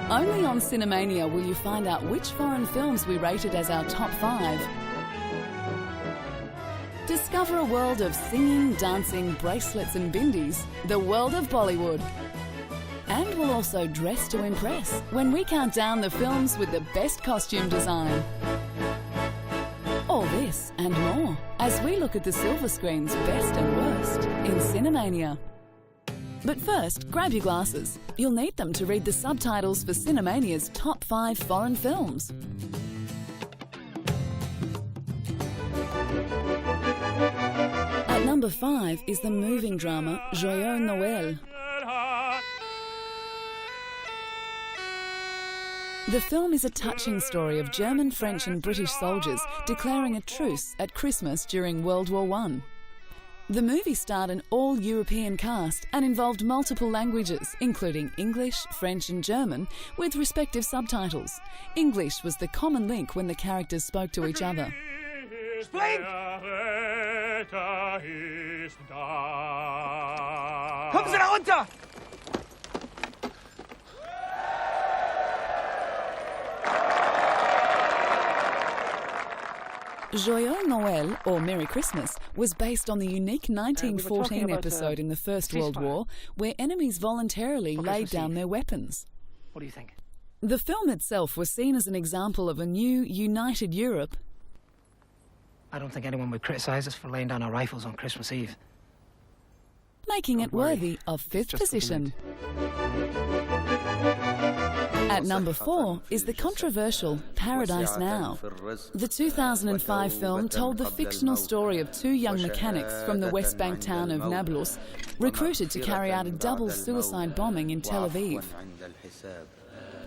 Only on Cinemania will you find out which foreign films we rated as our top 5. Discover a world of singing, dancing, bracelets and bindies, the world of Bollywood. And we'll also dress to impress when we count down the films with the best costume design. All this and more as we look at the silver screen's best and worst in Cinemania. But first, grab your glasses. You'll need them to read the subtitles for Cinemania's top 5 foreign films. At number 5 is the moving drama Joyeux Noël. The film is a touching story of German, French and British soldiers declaring a truce at Christmas during World War I. The movie starred an all-European cast and involved multiple languages, including English, French and German, with respective subtitles. English was the common link when the characters spoke to each other. Spring! Kommen Sie da runter! Joyeux Noël, or Merry Christmas, was based on the unique 1914 episode in the First World War where enemies voluntarily laid down their weapons. What do you think? The film itself was seen as an example of a new, united Europe. I don't think anyone would criticise us for laying down our rifles on Christmas Eve. Making it worthy of 5th position. At number 4 is the controversial Paradise Now. The 2005 film told the fictional story of 2 young mechanics from the West Bank town of Nablus, recruited to carry out a double suicide bombing in Tel Aviv.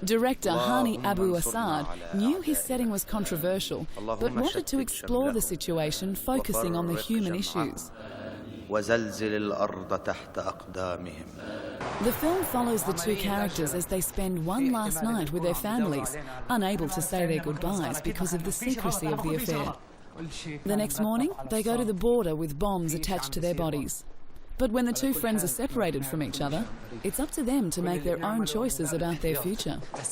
Director Hani Abu Assad knew his setting was controversial, but wanted to explore the situation focusing on the human issues. The film follows the 2 characters as they spend one last night with their families, unable to say their goodbyes because of the secrecy of the affair. The next morning, they go to the border with bombs attached to their bodies. But when the 2 friends are separated from each other, it's up to them to make their own choices about their future. The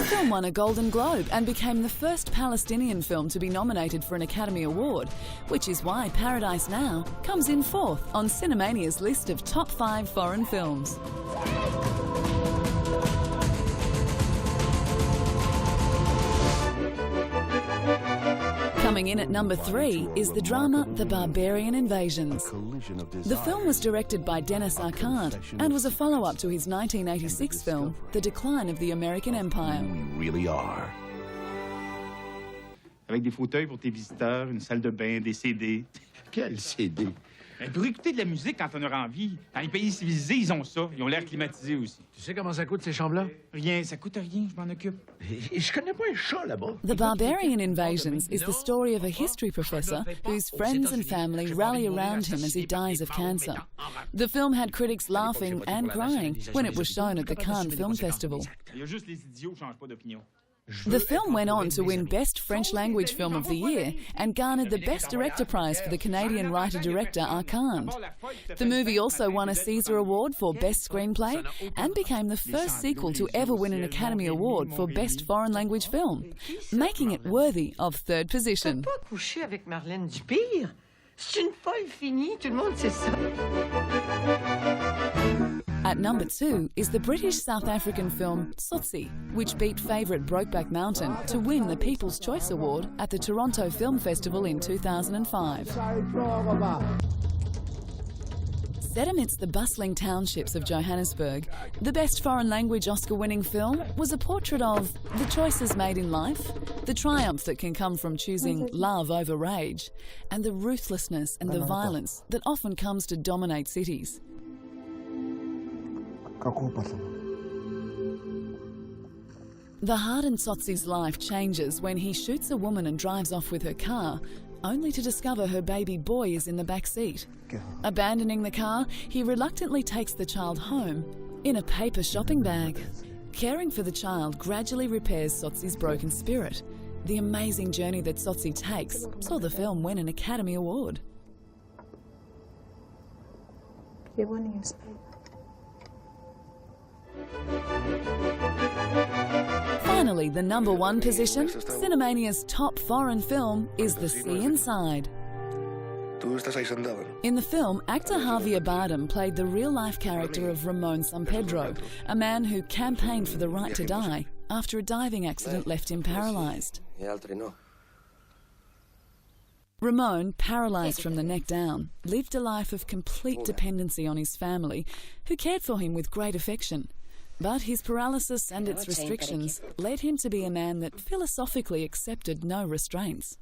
film won a Golden Globe and became the first Palestinian film to be nominated for an Academy Award, which is why Paradise Now comes in 4th on Cinemania's list of top 5 foreign films. Coming in at number 3 is the drama The Barbarian Invasions. The film was directed by Dennis Arcand and was a follow-up to his 1986 film, The Decline of the American Empire. We really are. Avec des fauteuils pour tes visiteurs, une salle de bain, des CD. Quel CD? Pour écouter de la musique quand on a envie. Dans les pays civilisés, ils ont ça. Ils ont l'air climatisé aussi. Tu sais comment ça coûte, ces chambres-là? Rien, ça coûte rien, je m'en occupe. Je connais pas un chat là-bas. The Barbarian Invasions is the story of a history professor whose friends and family rally around him as he dies of cancer. The film had critics laughing and crying when it was shown at the Cannes Film Festival. Il y a juste les idiots qui changent pas d'opinion. The film went on to win Best French Language Film of the Year and garnered the Best Director Prize for the Canadian writer-director Arcand. The movie also won a Caesar Award for Best Screenplay and became the first sequel to ever win an Academy Award for Best Foreign Language Film, making it worthy of 3rd position. At number 2 is the British-South African film Tsotsi, which beat favourite Brokeback Mountain to win the People's Choice Award at the Toronto Film Festival in 2005. Set amidst the bustling townships of Johannesburg, the Best Foreign Language Oscar-winning film was a portrait of the choices made in life, the triumph that can come from choosing love over rage, and the ruthlessness and the violence that often comes to dominate cities. The heart in Tsotsi's life changes when he shoots a woman and drives off with her car, only to discover her baby boy is in the back seat. Abandoning the car, he reluctantly takes the child home in a paper shopping bag. Caring for the child gradually repairs Tsotsi's broken spirit. The amazing journey that Tsotsi takes saw the film win an Academy Award. Finally, the #1 position, Cinemania's top foreign film, is The Sea Inside. In the film, actor Javier Bardem played the real-life character of Ramon Sampedro, a man who campaigned for the right to die after a diving accident left him paralysed. Ramon, paralysed from the neck down, lived a life of complete dependency on his family, who cared for him with great affection. But his paralysis and its restrictions led him to be a man that philosophically accepted no restraints.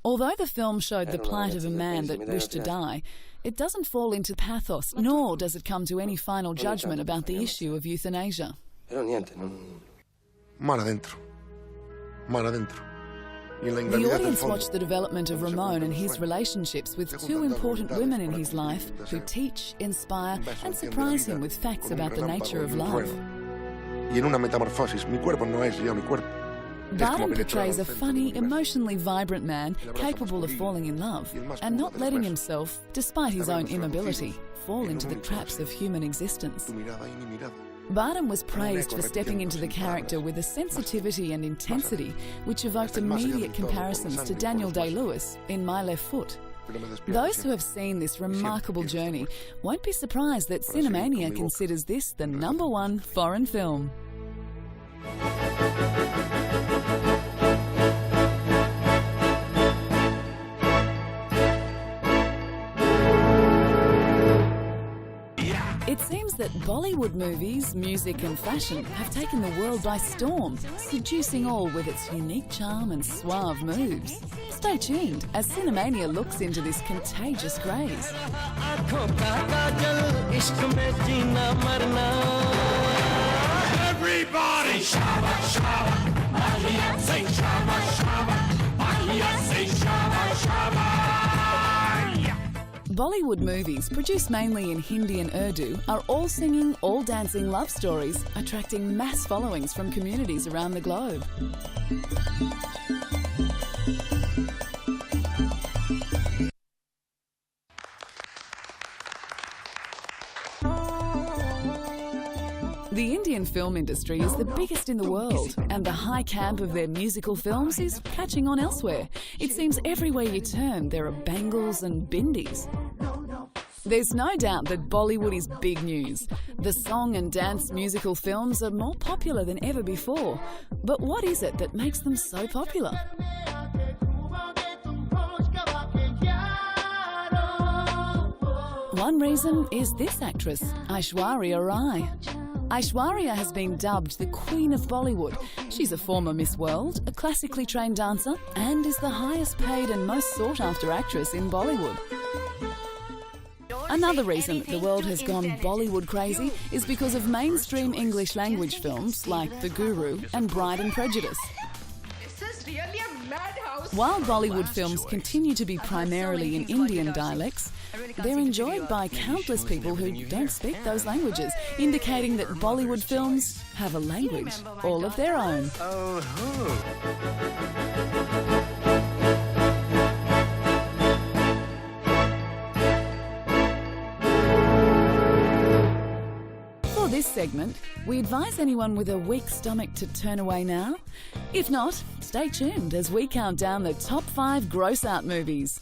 Although the film showed the plight of a man that wished to die, it doesn't fall into pathos, nor does it come to any final judgment about the issue of euthanasia. Mar adentro. Mar adentro. The audience watched the development of Ramon and his relationships with two important women in his life who teach, inspire and surprise him with facts about the nature of love. Y en una metamorfosis, mi cuerpo no es ya mi cuerpo. Bardem portrays a funny, emotionally vibrant man capable of falling in love and not letting himself, despite his own immobility, fall into the traps of human existence. Bardem was praised for stepping into the character with a sensitivity and intensity which evoked immediate comparisons to Daniel Day-Lewis in My Left Foot. Those who have seen this remarkable journey won't be surprised that Cinemania considers this the #1 foreign film. It seems that Bollywood movies, music and fashion have taken the world by storm, seducing all with its unique charm and suave moves. Stay tuned as Cinemania looks into this contagious craze. Everybody! Shaba, shaba, Bahia, say shaba, shaba, Bahia, say shaba, shaba. Bollywood movies, produced mainly in Hindi and Urdu, are all singing, all dancing love stories, attracting mass followings from communities around the globe. The Indian film industry is the biggest in the world, and the high camp of their musical films is catching on elsewhere. It seems everywhere you turn there are bangles and bindis. There's no doubt that Bollywood is big news. The song and dance musical films are more popular than ever before. But what is it that makes them so popular? One reason is this actress, Aishwarya Rai. Aishwarya has been dubbed the Queen of Bollywood. She's a former Miss World, a classically trained dancer, and is the highest paid and most sought-after actress in Bollywood. Another reason that the world has gone Bollywood crazy is because of mainstream English language films like The Guru and Bride and Prejudice. While Bollywood films continue to be primarily in Indian dialects, they're enjoyed by countless people who don't speak those languages, indicating that Bollywood films have a language all of their own. For this segment, we advise anyone with a weak stomach to turn away now. If not, stay tuned as we count down the top 5 gross-out movies.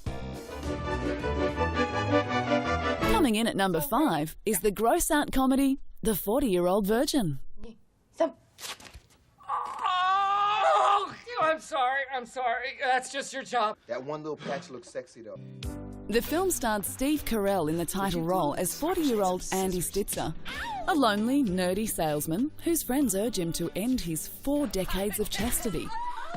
Coming in at number 5 is the gross-out comedy, The 40-Year-Old Virgin. Oh, I'm sorry. That's just your job. That one little patch looks sexy, though. The film starred Steve Carell in the title role as 40-year-old Andy Stitzer, a lonely, nerdy salesman whose friends urge him to end his 4 decades of chastity.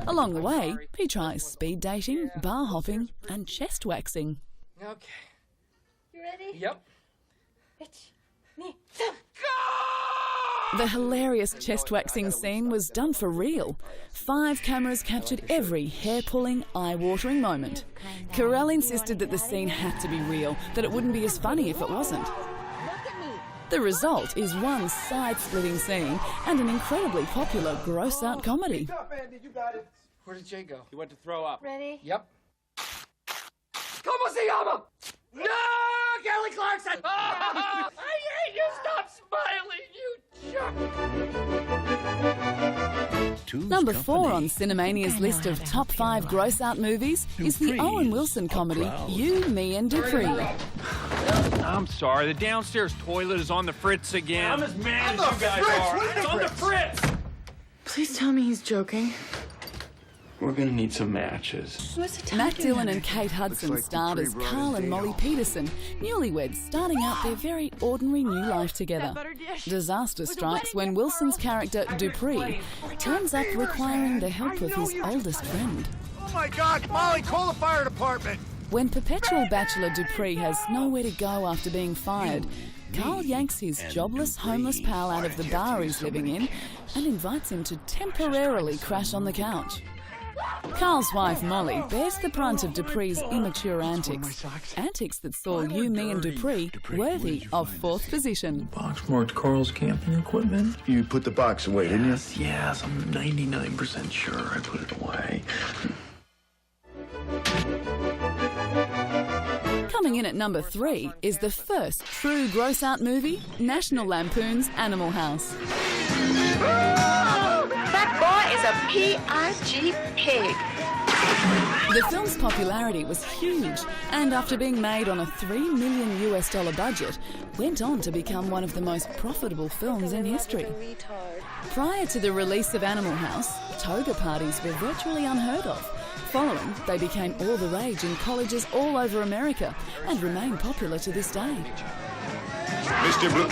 Along the way, he tries speed dating, bar hopping, and chest waxing. Okay. You ready? Yep. The hilarious chest waxing scene was done for real. 5 cameras captured every hair-pulling, eye-watering moment. Carell insisted that the scene had to be real, that it wouldn't be as funny if it wasn't. The result is one side-splitting scene and an incredibly popular gross-out comedy. Where did Jay go? He went to throw up. Ready? Yep. ¿Cómo se llama? No, Kelly Clarkson! I hate you! Stop smiling, you Number 4 on Cinemania's list of top 5 gross-out movies is the Owen Wilson comedy You, Me and Dupree. I'm sorry, the downstairs toilet is on the fritz again. I'm as mad as you guys are. It's on the fritz! Please tell me he's joking. We're gonna need some matches. Matt Dillon and Kate Hudson starred as Carl and Molly Peterson, newlyweds starting out their very ordinary new life together. Disaster strikes when Wilson's character, Dupree, turns up requiring the help of his oldest friend. Oh my God, Molly, call the fire department! When perpetual bachelor Dupree has nowhere to go after being fired, Carl yanks his jobless, homeless pal out of the bar he's living in and invites him to temporarily crash on the couch. Carl's wife, Molly, bears the brunt of Dupree's immature antics. Antics that saw You, Me and Dupree worthy of 4th position. Box marked Carl's camping equipment? You put the box away, didn't you? Yes, I'm 99% sure I put it away. Coming in at number 3 is the first true gross-out movie, National Lampoon's Animal House. That boy is a P.I.G. pig. The film's popularity was huge, and after being made on a $3 million budget, went on to become one of the most profitable films in history. Prior to the release of Animal House, toga parties were virtually unheard of. Following, they became all the rage in colleges all over America and remain popular to this day. Mr. Blue.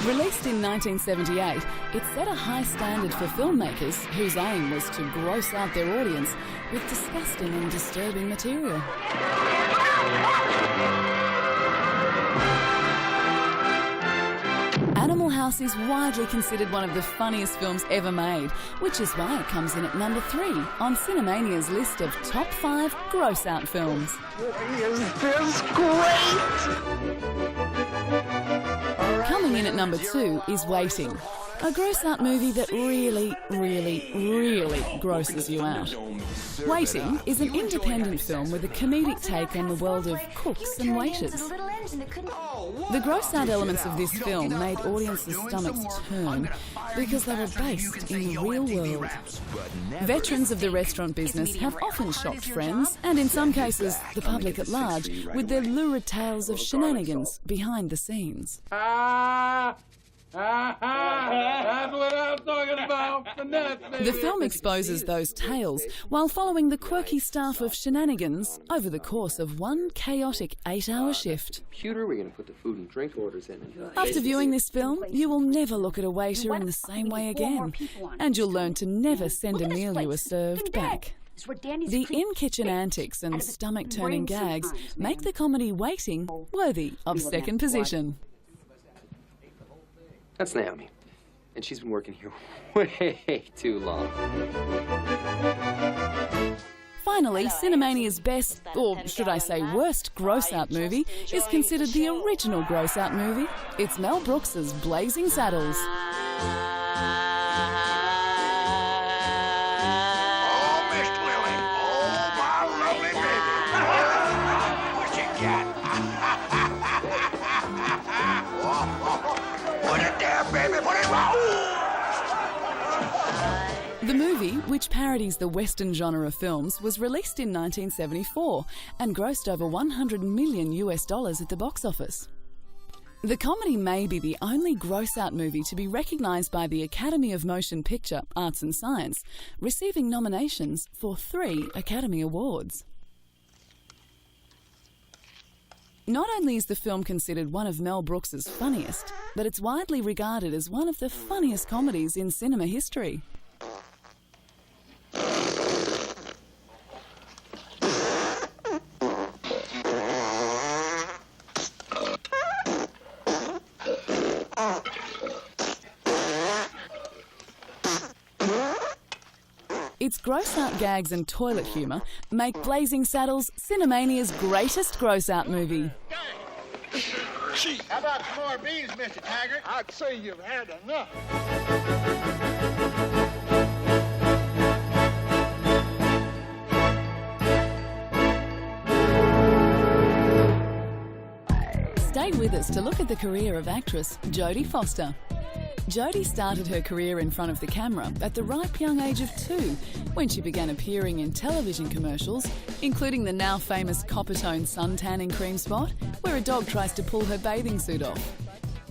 Released in 1978, it set a high standard for filmmakers whose aim was to gross out their audience with disgusting and disturbing material. Animal House is widely considered one of the funniest films ever made, which is why it comes in at number 3 on Cinemania's list of top 5 gross-out films. Is this great? Coming in at number 2 is Waiting, a gross-out movie that really, really, really grosses you out. Waiting is an independent film with a comedic take on the world of cooks and waiters. The gross-out elements of this film made audiences' stomachs turn because they were based in the real world. Veterans of the restaurant business have often shocked friends, and in some cases, the public at large, with their lurid tales of shenanigans behind the scenes. That's what I'm talking about. The film exposes those tales while following the quirky staff of shenanigans over the course of one chaotic 8-hour shift. Computer, we're going to put the food and drink orders in. After viewing this film, you will never look at a waiter in the same way again, and you'll learn to never send a meal you were served back. The in-kitchen antics and stomach-turning gags make the comedy Waiting worthy of 2nd position. That's Naomi. And she's been working here way too long. Finally, Cinemania's best, or should I say worst, gross-out movie is considered the original gross-out movie. It's Mel Brooks's Blazing Saddles. Oh, Miss Twilly. Oh, my lovely baby. What you got? Put it there, baby. Put it wrong. The movie, which parodies the Western genre of films, was released in 1974 and grossed over $100 million at the box office. The comedy may be the only gross-out movie to be recognised by the Academy of Motion Picture, Arts and Science, receiving nominations for 3 Academy Awards. Not only is the film considered one of Mel Brooks's funniest, but it's widely regarded as one of the funniest comedies in cinema history. Its gross-out gags and toilet humour make Blazing Saddles Cinemania's greatest gross-out movie. How about some more beans, Mr. Taggart? I'd say you've had enough. Stay Stay with us to look at the career of actress Jodie Foster. Jodie started her career in front of the camera at the ripe young age of 2, when she began appearing in television commercials, including the now famous copper-tone sun-tanning cream spot, where a dog tries to pull her bathing suit off.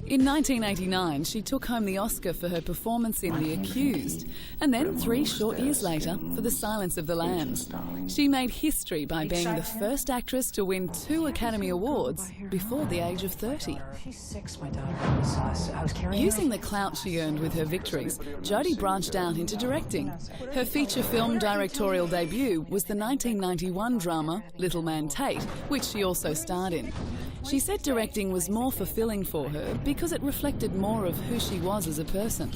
In 1989, she took home the Oscar for her performance in The Accused, and then 3 short years later for The Silence of the Lambs. She made history by being the first actress to win 2 Academy Awards before the age of 30. She's 6, my daughter. Using the clout she earned with her victories, Jodie branched out into directing. Her feature film directorial debut was the 1991 drama Little Man Tate, which she also starred in. She said directing was more fulfilling for her because it reflected more of who she was as a person.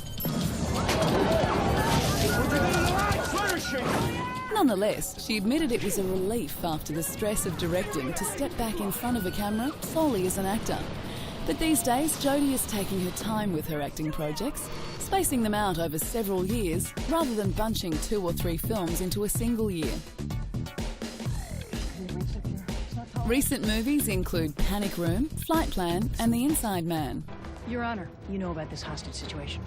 Nonetheless, she admitted it was a relief after the stress of directing to step back in front of a camera solely as an actor. But these days, Jodie is taking her time with her acting projects, spacing them out over several years rather than bunching 2 or 3 films into a single year. Recent movies include Panic Room, Flight Plan, and The Inside Man. Your Honor, you know about this hostage situation.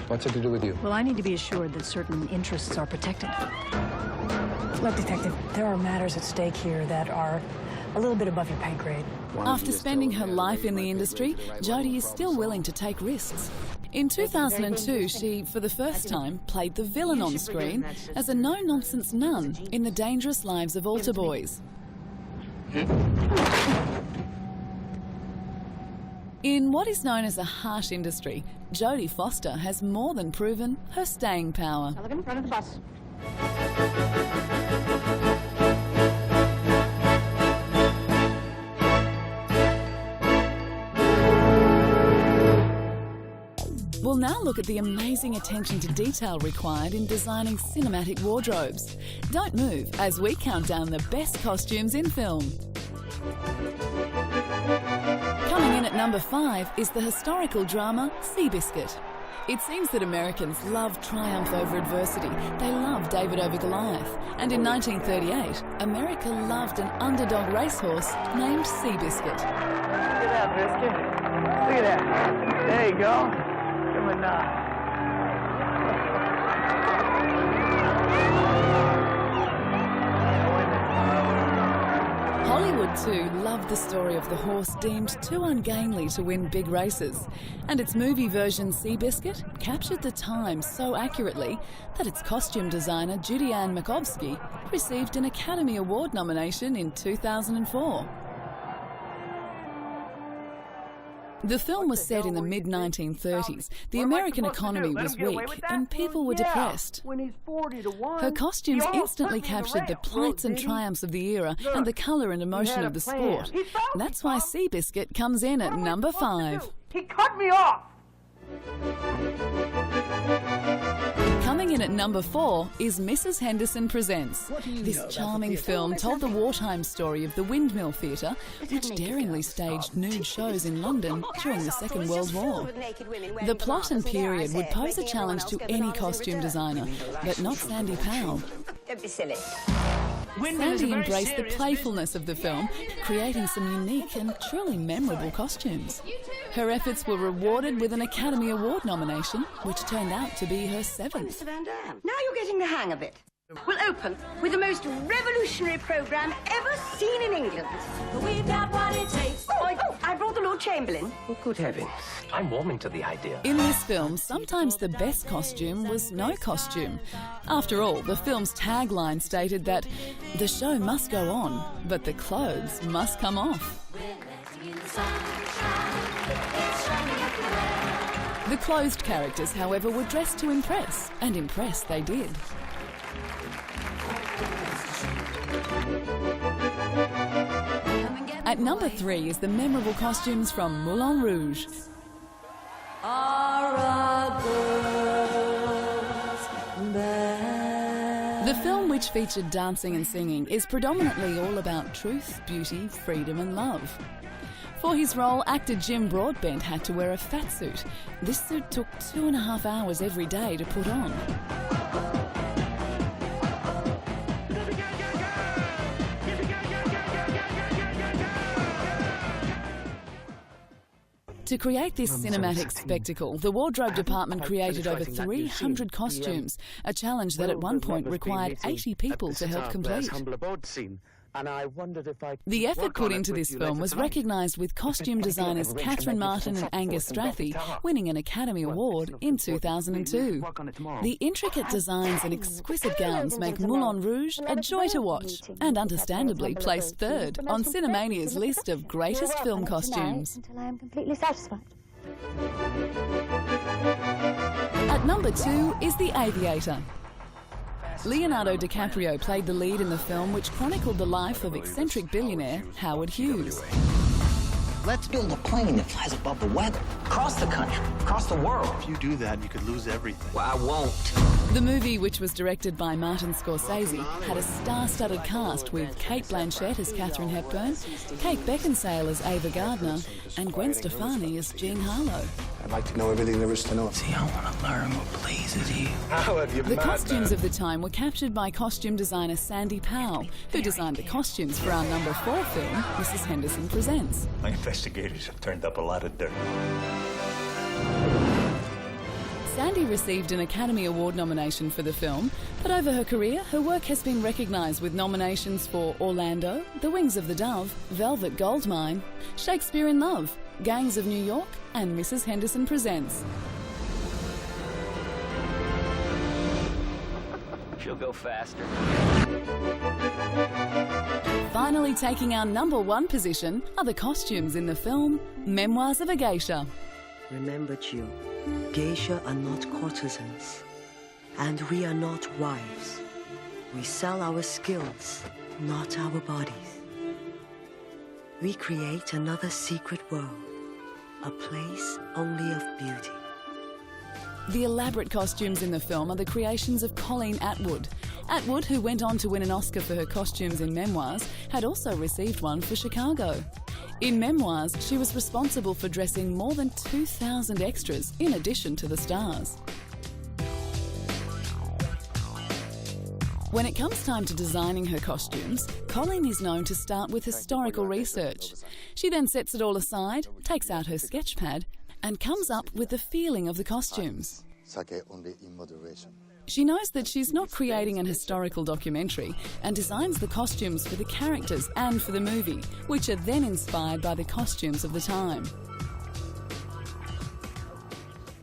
What's it to do with you? Well, I need to be assured that certain interests are protected. Look, Detective, there are matters at stake here that are a little bit above your pay grade. After spending her life in the industry, Jodie is still willing to take risks. In 2002, she, for the first time, played the villain on screen as a no-nonsense nun in The Dangerous Lives of Altar Boys. In what is known as a harsh industry, Jodie Foster has more than proven her staying power. Now look in front of the bus. We'll now look at the amazing attention to detail required in designing cinematic wardrobes. Don't move as we count down the best costumes in film. Coming in at number 5 is the historical drama Seabiscuit. It seems that Americans love triumph over adversity. They love David over Goliath. And in 1938, America loved an underdog racehorse named Seabiscuit. Look at that, Biscuit. Look at that. There you go. Give him a nod. Hollywood, too, loved the story of the horse deemed too ungainly to win big races. And its movie version Seabiscuit captured the time so accurately that its costume designer, Judy Ann Makovsky, received an Academy Award nomination in 2004. The film was set in the mid-1930s. The American economy was weak and people were depressed. Her costumes instantly captured the plights and triumphs of the era and the colour and emotion of the sport. That's why Seabiscuit comes in at number 5. He cut me off! Coming in at number 4 is Mrs. Henderson Presents. This charming film told the wartime story of the Windmill Theatre, which daringly staged nude shows in London during the Second World War. The plot and period would pose a challenge to any costume designer, but not Sandy Powell. Don't be silly. Sandy embraced the playfulness of the film, creating some unique and truly memorable costumes. Her efforts were rewarded with an Academy Award nomination, which turned out to be her 7th. Now you're getting the hang of it. We'll open with the most revolutionary programme ever seen in England. We've got what it takes. Oh, I brought the Lord Chamberlain. Oh, good heavens. I'm warming to the idea. In this film, sometimes the best costume was no costume. After all, the film's tagline stated that the show must go on, but the clothes must come off. The clothed characters, however, were dressed to impress, and impress they did. At number 3 is the memorable costumes from Moulin Rouge. The film, which featured dancing and singing, is predominantly all about truth, beauty, freedom and love. For his role, actor Jim Broadbent had to wear a fat suit. This suit took 2.5 hours every day to put on. To create this cinematic spectacle, the wardrobe department created over 300 costumes, a challenge that at one point required 80 people to help complete. The effort put into this film was recognised with costume designers Catherine Martin and Angus Strathy winning an Academy Award in 2002. The intricate designs and exquisite gowns make Moulin Rouge a joy to watch, and understandably placed third on Cinemania's list of greatest film costumes. Until I am completely satisfied. At number 2 is The Aviator. Leonardo DiCaprio played the lead in the film, which chronicled the life of eccentric billionaire Howard Hughes. Let's build a plane that flies above the weather, across the country, across the world. If you do that, you could lose everything. Well, I won't. The movie, which was directed by Martin Scorsese, had a star-studded cast with Cate Blanchett as Katharine Hepburn, Kate Beckinsale as Ava Gardner, and Gwen Stefani as Jean Harlow. I'd like to know everything there is to know. See, I want to learn what pleases you. The costumes of the time were captured by costume designer Sandy Powell, who designed the costumes for our number 4 film, Mrs. Henderson Presents. My investigators have turned up a lot of dirt. Sandy received an Academy Award nomination for the film, but over her career, her work has been recognised with nominations for Orlando, The Wings of the Dove, Velvet Goldmine, Shakespeare in Love, Gangs of New York, and Mrs. Henderson Presents. She'll go faster. Finally taking our number 1 position are the costumes in the film Memoirs of a Geisha. Remember, Jew, geisha are not courtesans, and we are not wives. We sell our skills, not our bodies. We create another secret world, a place only of beauty. The elaborate costumes in the film are the creations of Colleen Atwood. Atwood, who went on to win an Oscar for her costumes in Memoirs, had also received one for Chicago. In Memoirs, she was responsible for dressing more than 2,000 extras, in addition to the stars. When it comes time to designing her costumes, Colleen is known to start with historical research. She then sets it all aside, takes out her sketch pad, and comes up with the feeling of the costumes. Only in moderation. She knows that she's not creating an historical documentary and designs the costumes for the characters and for the movie, which are then inspired by the costumes of the time.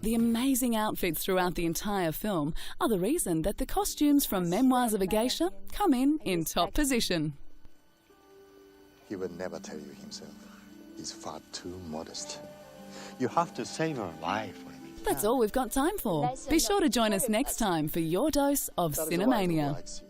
The amazing outfits throughout the entire film are the reason that the costumes from Memoirs of a Geisha come in top position. He would never tell you himself. He's far too modest. You have to save her life. That's all we've got time for. Be sure to join us next time for your dose of Cinemania.